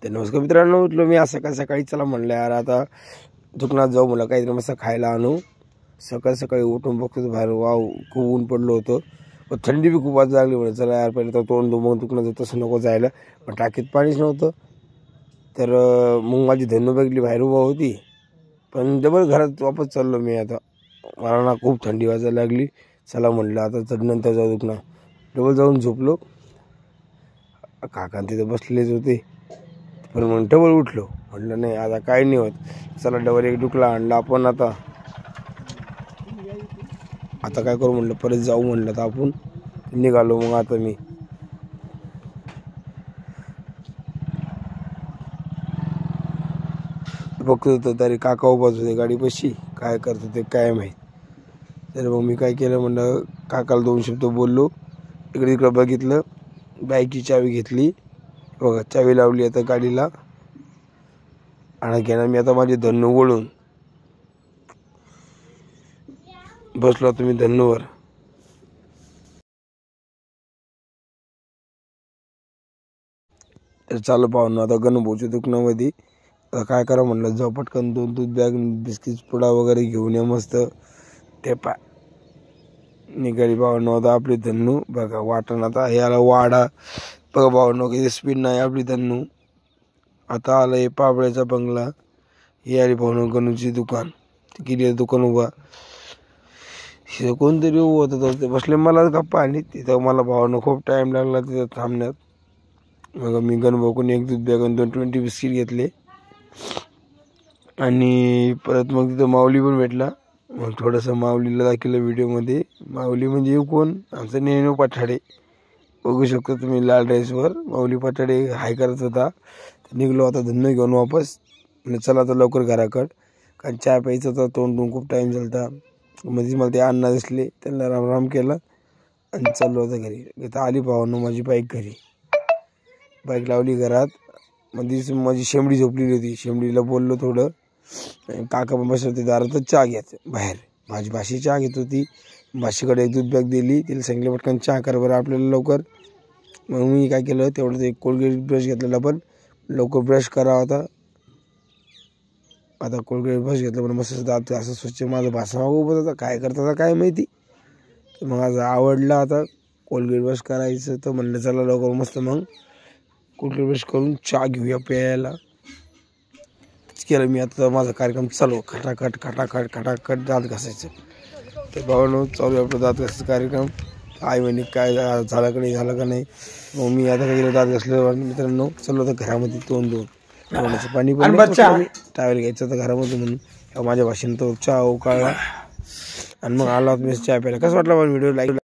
तर नमस्कार मित्रांनो, उठलो मी आज सकाळी सकाळी. चला म्हणलं यार आता दुकानात जाऊ, मला काहीतरी मस्त खायला आणू. सकाळी सकाळी उठून बघतो बाहेर, वाव खूप ऊन पडलं होतं, पण थंडी बी खूप वाज लागली. म्हणजे चला यार पहिले तर तोंड मग दुकानात जाऊ, तसं नको जायला. पण टाकीत पाणीच नव्हतं. तर मग माझी धन्नू बघली बाहेर उभा होती, पण डबल घरात वापस चाललो मी. आता मला ना खूप थंडी वाजायला लागली. चला म्हटलं आता तर नंतर जाऊ दुकानात. डबल जाऊन झोपलो. काका तिथं बसलेच होते, पण मग डबल उठलो. म्हटलं नाही आता काही नाही होत, चला डबल एक डुकला आणला आपण. आता काय करू म्हटलं, परत जाऊ म्हटलं. तर आपण निघालो. मग आता मी बघतो होतो तरी काका उभाच होते गाडीपाशी, काय करतो ते काय माहीत. तर मग मी काय केलं, म्हणलं काकाला 2 शब्द बोललो. इकडे इकडं बघितलं, बाईकची चावी घेतली, बघा चावी लावली आता गाडीला. आणि घेणार मी आता माझी धन्नू वळून बसलो तुम्ही धन्नूवर. तर चालू पाहून आता गणभाऊच्या दुकानामध्ये. आता काय करा म्हणलं, जाऊ पटकन 2 दूध बॅग, बिस्किट पुडा वगैरे घेऊन या मस्त. ते निघाली भावनो आता आपली धन्नू. बघा वाटण आता याला वाडा बघा भावनो, किती स्पीड नाही आपली धन्नू. आता आलं हे पापड्याचा बंगला. हे आली भावनो गणूची दुकान. किती दुकान उभा, तिथं कोणतरी उभं होतं, ते बसले. मला गप्पा आली तिथं. मला भावनो खूप टाईम लागला तिथं थांबण्यात. मग मी गणभाऊकडून 1 दूध बॅग आणि 2 20 बिस्किट घेतले. आणि परत मग तिथं माऊली पण भेटला. मग थोडंसं माऊलीला दाखवलं व्हिडिओमध्ये. माऊली म्हणजे कोण, आमचा नेणू पठाडे. बघू शकतो तुम्ही लाल ड्रेसवर माऊली पठाडे हाय करत होता. निघलो आता धन्नू घेऊन वापस. म्हणजे चला आता लवकर घराकडं, कारण चहा प्यायचा होता, तोंडून खूप टाईम झाला. मध्येच मला ते अण्णा दिसले, त्यांना राम केला आणि चाललो होता घरी. इथं आली भावानं माझी बाईक घरी. बाईक लावली घरात. मध्येच माझी शेंबडी झोपलेली होती, शेंबडीला बोललो थोडं. काका पण बसले होते दारातच चहा घ्यायचं बाहेर. माझी भाषी चहा घेत होती. भाषीकडे 1 दूध बॅग दिली, तिला सांगितलं पटकन चहा कर बरं आपल्याला लवकर. मग मी काय केलं, तेवढं एक कोलगेट ब्रश घेतलेला, पण लवकर ब्रश करावा होता. आता कोलगेट ब्रश घेतलं, पण मस्त दात असं स्वच्छ. माझं भाषा उभं होता, काय करता होता काय माहिती. तर मग आज आवडला आता कोलगेट ब्रश करायचं. तर म्हणलं चला लवकर मस्त मग कोलगेट ब्रश करून चहा घेऊया प्यायला. केलं मी. आता माझा कार्यक्रम चालू, खटाखट खटाखट खटाखट दात घासायचं. तर भावानं चालू आहे आपलं दात घासायचं कार्यक्रम. आई म्हणे काय झालं का नाही, झालं का नाही. मग मी आता काय केलं, दात घासलं मित्रांनो. चलो आता घरामध्ये तोंड तोंडाचं पाणी पण टावेल घ्यायचं होतं घरामध्ये, म्हणून माझ्या भाषेनं तो चहा उकाळला. आणि मग आला मी चहा प्यायला. कसं वाटलं मला व्हिडिओ, लाईक